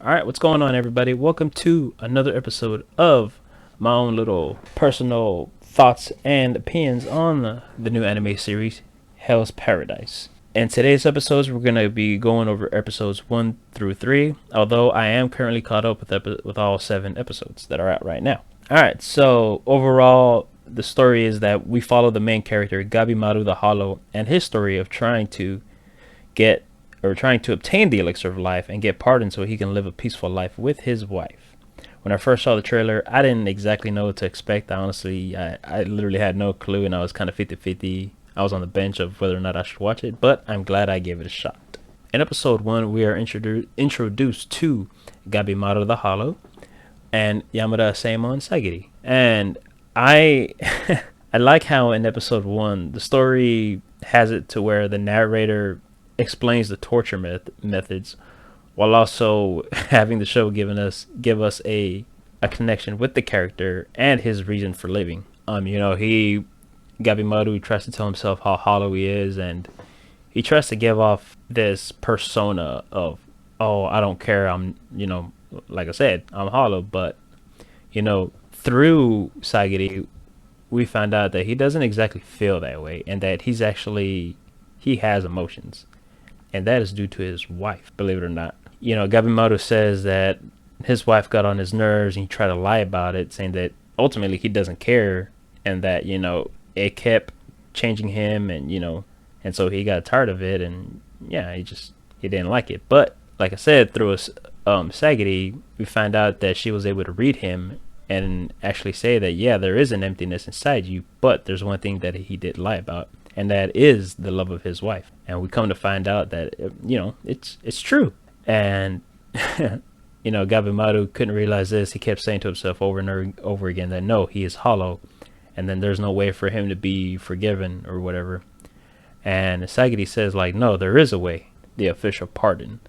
All right, what's going on, everybody? Welcome to another episode of my own little personal thoughts and opinions on the new anime series, Hell's Paradise. In today's episodes, we're going to be going over episodes 1 through 3, although I am currently caught up with all 7 episodes that are out right now. All right, so overall, the story is that we follow the main character, Gabimaru the Hollow, and his story of get trying to obtain the elixir of life and get pardoned so he can live a peaceful life with his wife. When I first saw the trailer, I didn't exactly know what to expect. I literally had no clue, and I was kind of 50-50. I was on the bench of whether or not I should watch it, but I'm glad I gave it a shot. In episode 1, we are introduced to Gabimaru the Hollow and Yamada Seimon Sagiri. And I I like how in episode 1, the story has it to where the narrator explains the torture methods while also having the show give us a connection with the character and his reason for living. He Gabimaru tries to tell himself how hollow he is, and he tries to give off this persona of, oh, I don't care, like I said, I'm hollow. But through Sagiri, we found out that he doesn't exactly feel that way, and that he has emotions, and that is due to his wife, believe it or not. Gabimaru says that his wife got on his nerves, and he tried to lie about it, saying that ultimately he doesn't care, and that it kept changing him, and so he got tired of it, and yeah, he didn't like it. But like I said, through Sagiri, we found out that she was able to read him and actually say that, yeah, there is an emptiness inside you, but there's one thing that he did lie about, and that is the love of his wife. And we come to find out that it's true. And Gabimaru couldn't realize this. He kept saying to himself over and over again that no, he is hollow, and then there's no way for him to be forgiven or whatever. And Sagiri says, like, no, there is a way, the official pardon.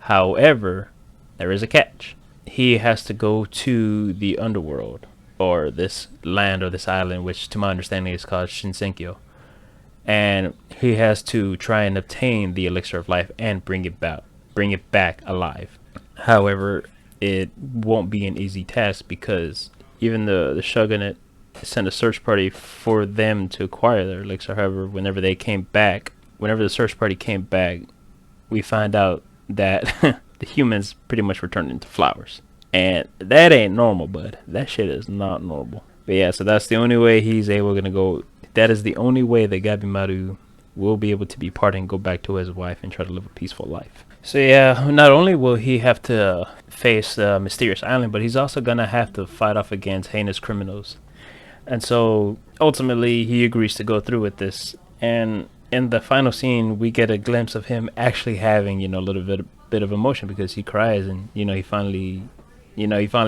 However, there is a catch. He has to go to the underworld, or this land, or this island, which to my understanding is called Shinsenkyo. And he has to try and obtain the elixir of life and bring it back alive. However, it won't be an easy task, because even the shogunate sent a search party for them to acquire their elixir. However, whenever the search party came back, we find out that the humans pretty much were turned into flowers. And that ain't normal, bud. That shit is not normal. But yeah, so that's the only way he's gonna go. That is the only way that Gabimaru will be able to be pardoned and go back to his wife and try to live a peaceful life. So yeah, not only will he have to face the mysterious island, but he's also gonna have to fight off against heinous criminals. And so ultimately he agrees to go through with this. And in the final scene, we get a glimpse of him actually having, a little bit of emotion, because he cries, and he finally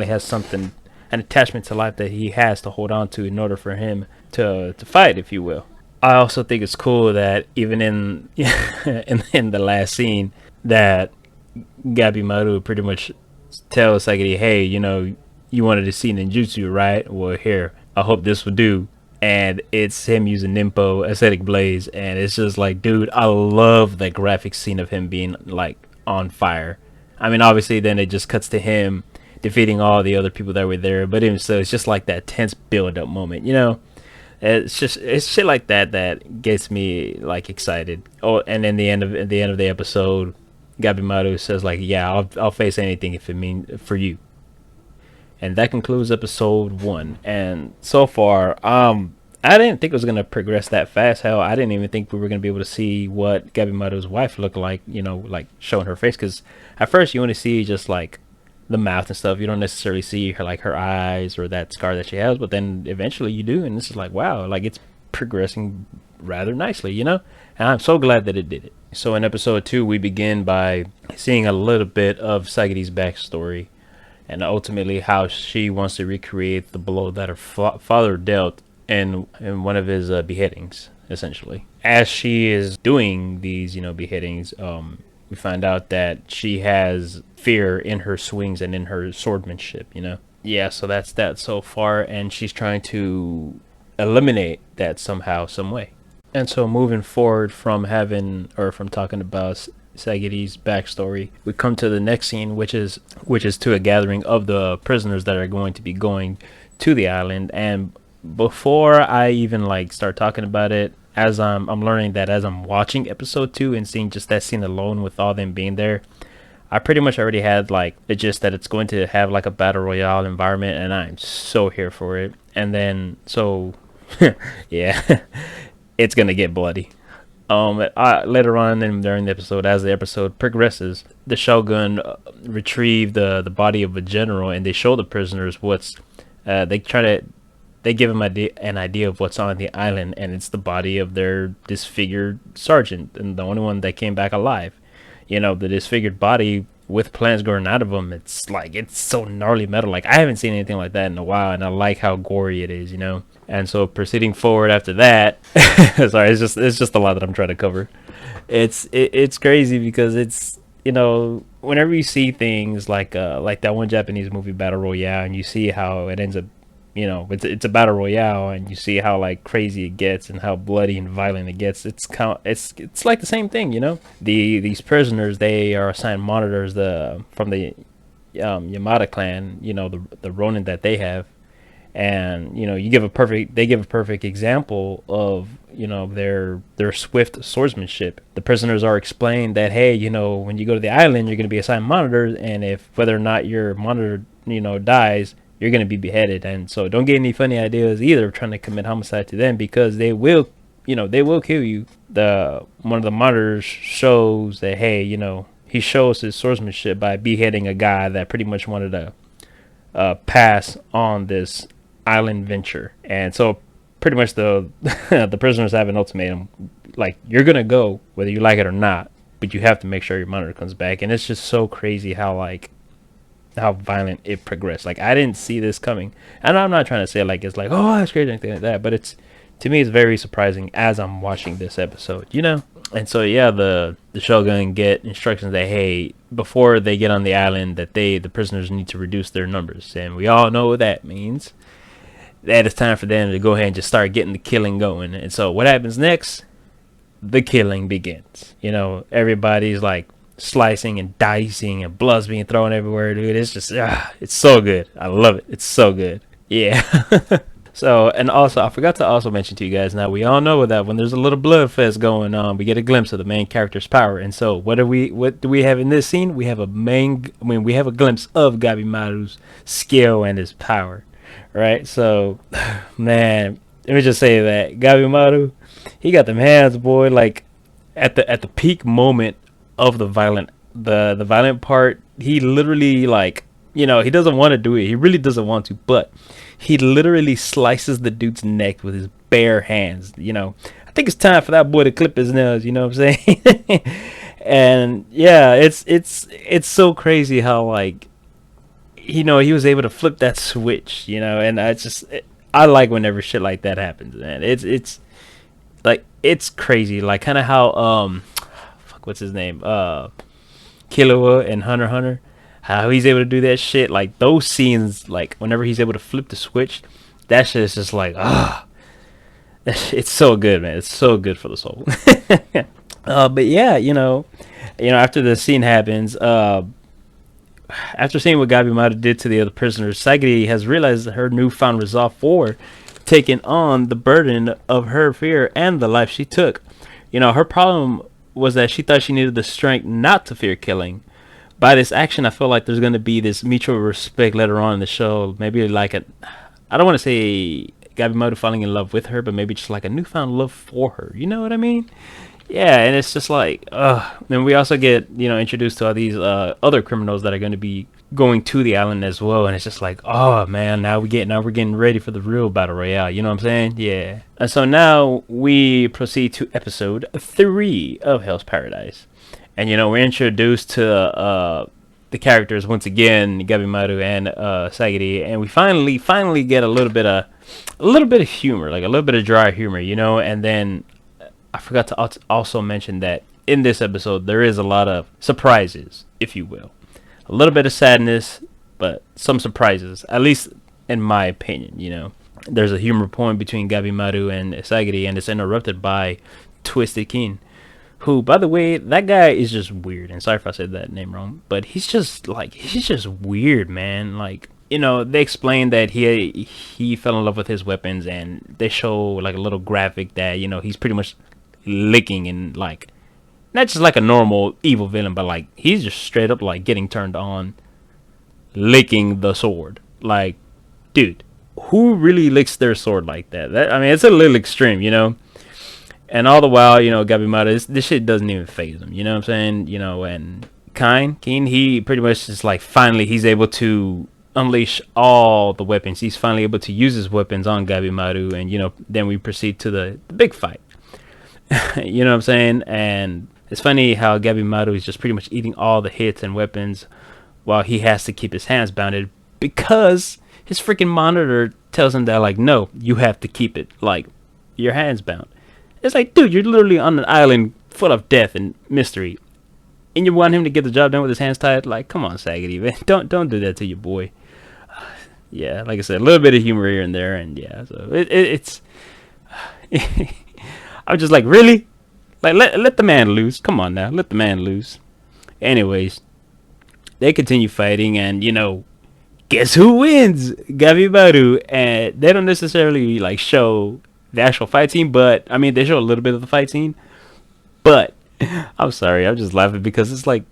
has something, an attachment to life that he has to hold on to in order for him to fight, if you will. I also think it's cool that even in in the last scene, that Gabimaru pretty much tells Sagiri, hey, you wanted to see ninjutsu, right? Well, here, I hope this will do. And it's him using Nimpo Aesthetic Blaze, and it's just like, dude, I love that graphic scene of him being like on fire. I mean, obviously then it just cuts to him defeating all the other people that were there, but even so, it's just like that tense build up moment, it's shit like that that gets me like excited. Oh, and then at the end of the episode, Gabimaru says like, yeah, I'll face anything if it means for you. And that concludes episode 1. And so far, I didn't think it was gonna progress that fast. Hell, I didn't even think we were gonna be able to see what Gabimaru's wife looked like. Like showing her face, because at first you only see just like the mouth and stuff. You don't necessarily see her eyes or that scar that she has. But then eventually you do, and this is like, wow, like it's progressing rather nicely. And I'm so glad that it did it. So in episode 2, we begin by seeing a little bit of Sagiri's backstory, and ultimately how she wants to recreate the blow that her father dealt in one of his beheadings, essentially. As she is doing these, beheadings, we find out that she has fear in her swings and in her swordsmanship. Yeah, so that's that so far, and she's trying to eliminate that somehow, some way. And so moving forward from from talking about Sagiri's backstory. We come to the next scene, which is to a gathering of the prisoners that are going to be going to the island. And before I even like start talking about it, as I'm learning that as I'm watching episode 2 and seeing just that scene alone with all them being there, I pretty much already had like the gist that it's going to have like a battle royale environment, and I'm so here for it. And then so yeah, it's gonna get bloody. Later on and during the episode, as the episode progresses, the Shogun retrieve the body of a general, and they show the prisoners what's. They give them an idea of what's on the island, and it's the body of their disfigured sergeant, and the only one that came back alive. The disfigured body with plants growing out of them. It's like it's so gnarly metal. Like I haven't seen anything like that in a while, and I like how gory it is. And so proceeding forward after that, sorry, it's just a lot that I'm trying to cover. It's crazy because it's whenever you see things like that one Japanese movie Battle Royale, and you see how it ends up, it's a battle royale, and you see how like crazy it gets and how bloody and violent it gets. It's like the same thing. These prisoners, they are assigned monitors from the Yamada clan, the Ronin that they have. And they give a perfect example of their swift swordsmanship. The prisoners are explained that, hey, when you go to the island, you're going to be assigned monitors, and if whether or not your monitor dies, you're going to be beheaded. And so don't get any funny ideas either of trying to commit homicide to them, because they will kill you. One of the monitors shows that, hey, he shows his swordsmanship by beheading a guy that pretty much wanted to pass on this island venture. And so pretty much the the prisoners have an ultimatum, like, you're gonna go whether you like it or not, but you have to make sure your monitor comes back. And it's just so crazy how violent it progressed. Like, I didn't see this coming, and I'm not trying to say like it's like, oh, that's crazy or anything like that, but to me it's very surprising as I'm watching this episode. And so yeah, the Shogun get instructions that, hey, before they get on the island, that the prisoners need to reduce their numbers, and we all know what that means. That it's time for them to go ahead and just start getting the killing going. And so what happens next? The killing begins. Everybody's like slicing and dicing, and blood's being thrown everywhere, dude. It's just it's so good. I love it. It's so good. Yeah. So, and also, I forgot to also mention to you guys, now we all know that when there's a little blood fest going on, we get a glimpse of the main character's power. And so what do we have in this scene? We have a glimpse of Gabimaru's skill and his power, right? So, man, let me just say that Gabimaru, he got them hands, boy. Like at the peak moment of the violent part, he literally, like, he doesn't want to do it. He really doesn't want to, but he literally slices the dude's neck with his bare hands. I think it's time for that boy to clip his nails. You know what I'm saying? And yeah, it's so crazy how, like, he was able to flip that switch. And I like whenever shit like that happens, man. It's like, it's crazy, like kind of how what's his name, Killua and Hunter x Hunter, how he's able to do that shit. Like those scenes, like whenever he's able to flip the switch, that shit is just like, it's so good, man. It's so good for the soul. But yeah, after the scene happens, after seeing what Gabimaru did to the other prisoners, Sagiri has realized her newfound resolve for taking on the burden of her fear and the life she took. Her problem was that she thought she needed the strength not to fear killing. By this action, I feel like there's going to be this mutual respect later on in the show. Maybe like I don't want to say Gabimaru falling in love with her, but maybe just like a newfound love for her. You know what I mean? Yeah, and it's just like, then we also get, introduced to all these other criminals that are going to be going to the island as well, and it's just like, oh man, now we're getting ready for the real battle royale. You know what I'm saying? Yeah. And so now we proceed to episode 3 of Hell's Paradise, and we're introduced to the characters once again, Gabimaru and Sagiri, and we finally get a little bit of humor, like a little bit of dry humor, and then I forgot to also mention that in this episode there is a lot of surprises, if you will. A little bit of sadness, but some surprises, at least in my opinion. There's a humor point between Gabimaru and Sagiri, and it's interrupted by Twisted King, who, by the way, that guy is just weird. And sorry if I said that name wrong, but he's just weird, man. Like, you know, they explain that he fell in love with his weapons, and they show like a little graphic that, you know, he's pretty much licking and like not just like a normal evil villain, but like he's just straight up like getting turned on licking the sword. Like, dude, who really licks their sword like that? I mean, it's a little extreme, you know. And all the while, you know, Gabimaru, this shit doesn't even phase him. You know what I'm saying? You know, and Keen, he pretty much is like finally he's able to unleash all the weapons. He's finally able to use his weapons on Gabimaru, and you know, then we proceed to the big fight. You know what I'm saying? And it's funny how Gabimaru is just pretty much eating all the hits and weapons while he has to keep his hands bounded because his freaking monitor tells him that, like, no, you have to keep it, like, your hands bound. It's like, dude, you're literally on an island full of death and mystery, and you want him to get the job done with his hands tied? Like, come on, Saggity, man. Don't do that to your boy. Yeah, like I said, a little bit of humor here and there, and yeah, so it's I'm just like, really? Like, let the man loose. Come on now, let the man loose. Anyways, they continue fighting, and you know, guess who wins? Gabimaru. And they don't necessarily like show the actual fight scene, but I mean, they show a little bit of the fight scene. But I'm sorry, I'm just laughing because it's like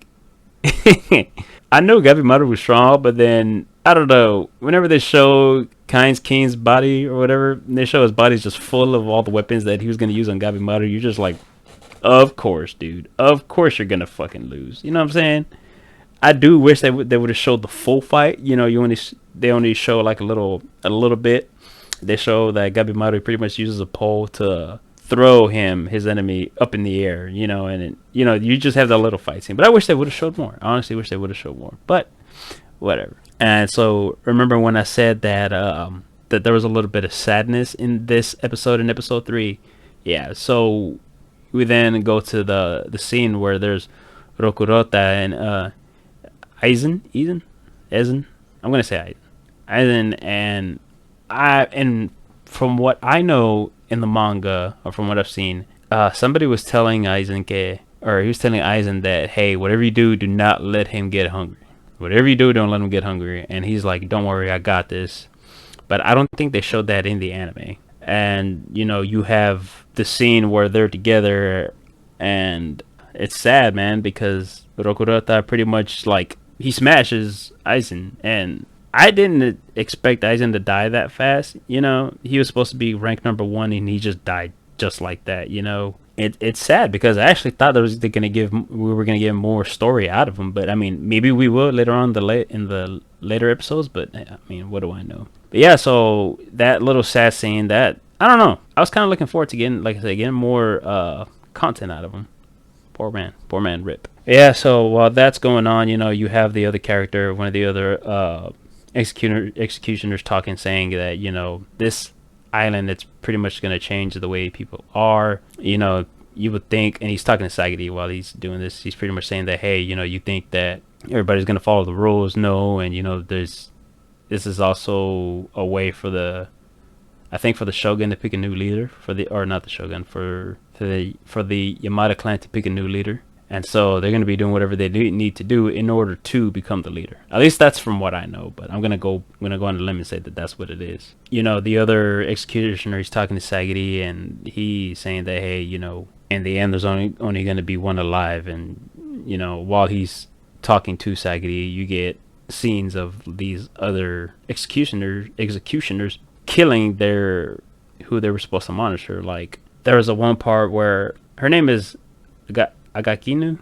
I know Gabimaru was strong, but then I don't know. Whenever they show Keen's body or whatever, and they show his body's just full of all the weapons that he was gonna use on Gabimaru, you're just like, of course, dude. Of course you're gonna fucking lose. You know what I'm saying? I do wish they would have showed the full fight. You know, they only show like a little bit. They show that Gabimaru pretty much uses a pole to throw his enemy up in the air. You know, and you know, you just have that little fight scene. But I wish they would have showed more. I honestly wish they would have showed more. But whatever. And so remember when I said that that there was a little bit of sadness in this episode, in episode 3? Yeah. So we then go to the scene where there's Rokurota and Aizen. I'm gonna say Aizen, and from what I know in the manga, or from what I've seen, somebody was telling Aizen that, hey, whatever you do not let him get hungry. Whatever you do, don't let him get hungry. And he's like, don't worry, I got this. But I don't think they showed that in the anime. And you know, you have the scene where they're together, and it's sad, man, because Rokurota pretty much like he smashes Aizen, and I didn't expect Aizen to die that fast. You know, he was supposed to be ranked number 1, and he just died just like that. You know, it's sad because I actually thought we were gonna get more story out of him, but I mean, maybe we will later on in the later episodes. But I mean, what do I know? But yeah, so that little sad scene, that I don't know. I was kind of looking forward to getting more content out of him. Poor man, rip. Yeah, so while that's going on, you know, you have the other character, one of the other executioners talking, saying that, you know, this island, it's pretty much going to change the way people are. You know, you would think, and he's talking to Saigiri while he's doing this, he's pretty much saying that, hey, you know, you think that everybody's going to follow the rules. No, and, you know, this is also a way for the Shogun to pick a new leader, for the Yamada clan to pick a new leader. And so they're going to be doing whatever they need to do in order to become the leader. At least that's from what I know, but I'm going to go on a limb and say that that's what it is. You know, the other executioner, he's talking to Saigiri, and he's saying that, hey, you know, in the end, there's only going to be one alive. And, you know, while he's talking to Saigiri, you get scenes of these other executioners killing who they were supposed to monitor. Like, there was one part where her name is Akaginu,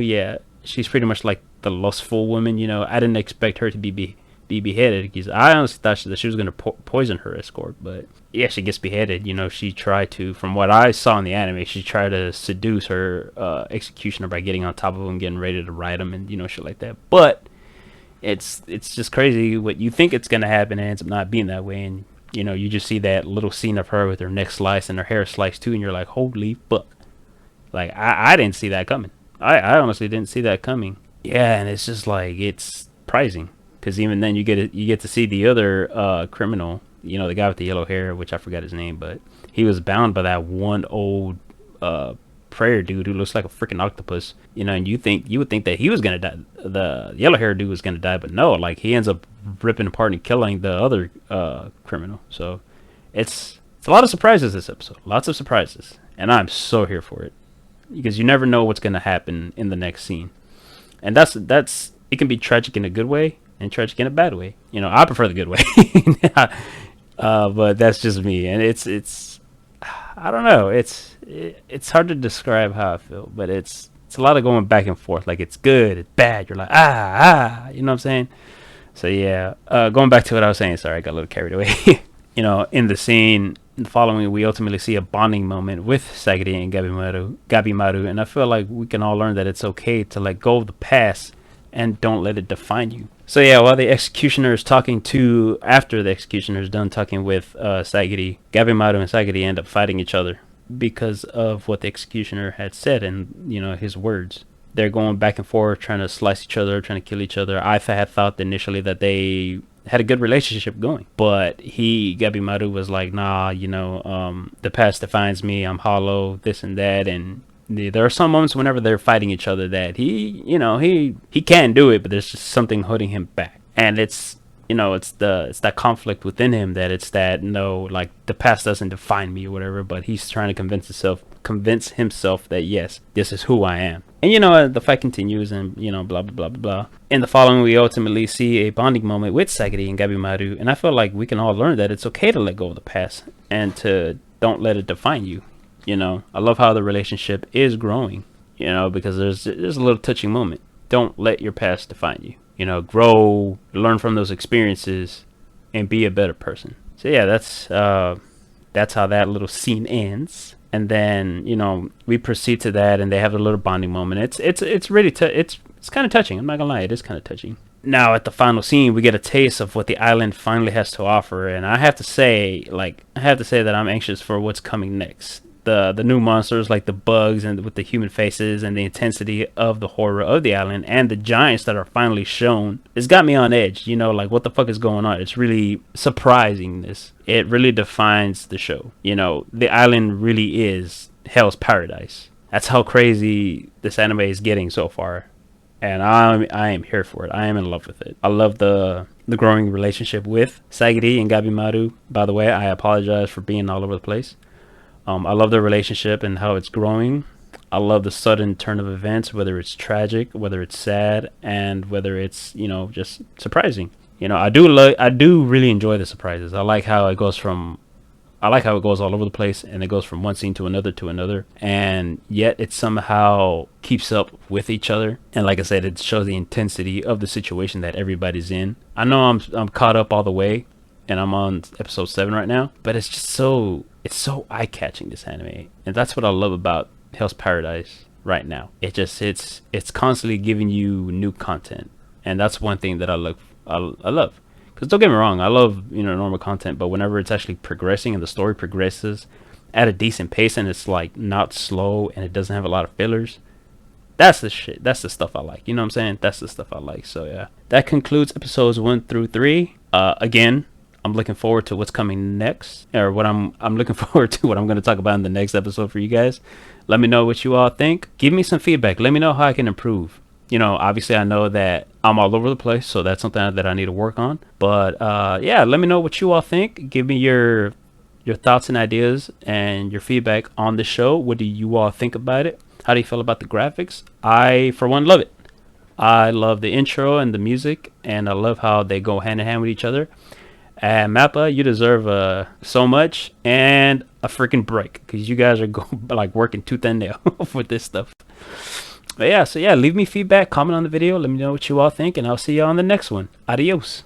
yeah. She's pretty much like the lustful woman, you know. I didn't expect her to be beheaded, because I honestly thought that she was going to poison her escort. But yeah, she gets beheaded. You know, she tried to, from what I saw in the anime, she tried to seduce her executioner by getting on top of him, getting ready to ride him, and, you know, shit like that. But it's just crazy what you think it's going to happen, and ends up not being that way. And, you know, you just see that little scene of her with her neck sliced and her hair sliced too, and you're like, holy fuck. Like, I didn't see that coming. I honestly didn't see that coming. Yeah, and it's just like, it's surprising, because even then you get to see the other criminal, you know, the guy with the yellow hair, which I forgot his name, but he was bound by that one old prayer dude who looks like a freaking octopus, you know, and you would think that he was gonna die, the yellow hair dude was gonna die, but no, like he ends up ripping apart and killing the other criminal. So it's a lot of surprises this episode, lots of surprises, and I'm so here for it because you never know what's gonna happen in the next scene, and that's it can be tragic in a good way and tragic in a bad way. You know, I prefer the good way. But that's just me, and it's I don't know, it's hard to describe how I feel, but it's a lot of going back and forth. Like it's good, it's bad. You're like you know what I'm saying? So yeah, going back to what I was saying. Sorry, I got a little carried away. You know, in the scene following, we ultimately see a bonding moment with Sagiri and Gabimaru, and I feel like we can all learn that it's okay to let go of the past and don't let it define you. So yeah, while the executioner is after the executioner is done talking with Sagiri, Gabimaru and Sagiri end up fighting each other because of what the executioner had said and, you know, his words. They're going back and forth, trying to slice each other, trying to kill each other. I had thought initially that they had a good relationship going, but Gabimaru was like, nah, you know, the past defines me, I'm hollow, this and that, and there are some moments whenever they're fighting each other that he can do it, but there's just something holding him back. And it's, you know, it's that conflict within him, that it's that, no, like the past doesn't define me or whatever, but he's trying to convince himself that yes, this is who I am. And you know, the fight continues, and you know, blah blah blah blah blah. In the following, we ultimately see a bonding moment with Sagiri and Gabimaru, and I feel like we can all learn that it's okay to let go of the past and to don't let it define you. You know, I love how the relationship is growing, you know, because there's a little touching moment. Don't let your past define you. You know, grow, learn from those experiences, and be a better person. So yeah, that's how that little scene ends. And then, you know, we proceed to that, and they have a little bonding moment. It's really it's kind of touching. I'm not gonna lie, it is kind of touching. Now at the final scene, we get a taste of what the island finally has to offer, and I have to say that I'm anxious for what's coming next. The new monsters, like the bugs and with the human faces, and the intensity of the horror of the island, and the giants that are finally shown, it's got me on edge. You know, like what the fuck is going on? It's really surprising. It really defines the show. You know, the island really is hell's paradise. That's how crazy this anime is getting so far, and I am here for it. I am in love with it. I love the growing relationship with Sagiri and Gabimaru. By the way, I apologize for being all over the place. I love their relationship and how it's growing. I love the sudden turn of events, whether it's tragic, whether it's sad, and whether it's, you know, just surprising. You know, I do really enjoy the surprises. I like how it goes all over the place, and it goes from one scene to another, and yet it somehow keeps up with each other. And like I said, it shows the intensity of the situation that everybody's in. I know I'm caught up all the way, and I'm on episode 7 right now, but it's just so eye-catching, this anime, and that's what I love about Hell's Paradise right now. It's constantly giving you new content, and that's one thing that I love. Because don't get me wrong, I love, you know, normal content, but whenever it's actually progressing and the story progresses at a decent pace, and it's like not slow, and it doesn't have a lot of fillers, that's the shit. That's the stuff I like. You know what I'm saying? That's the stuff I like. So yeah, that concludes episodes 1 through 3. Again, I'm looking forward to what's coming next, or what I'm looking forward to what I'm going to talk about in the next episode for you guys. Let me know what you all think. Give me some feedback. Let me know how I can improve. You know, obviously I know that I'm all over the place, so that's something that I need to work on. But yeah, let me know what you all think. Give me your thoughts and ideas and your feedback on the show. What do you all think about it? How do you feel about the graphics? I, for one, love it. I love the intro and the music, and I love how they go hand in hand with each other. And Mappa, you deserve so much and a freaking break, because you guys are like working tooth and nail with this stuff. But yeah, so yeah, leave me feedback, comment on the video, let me know what you all think, and I'll see you on the next one. Adios.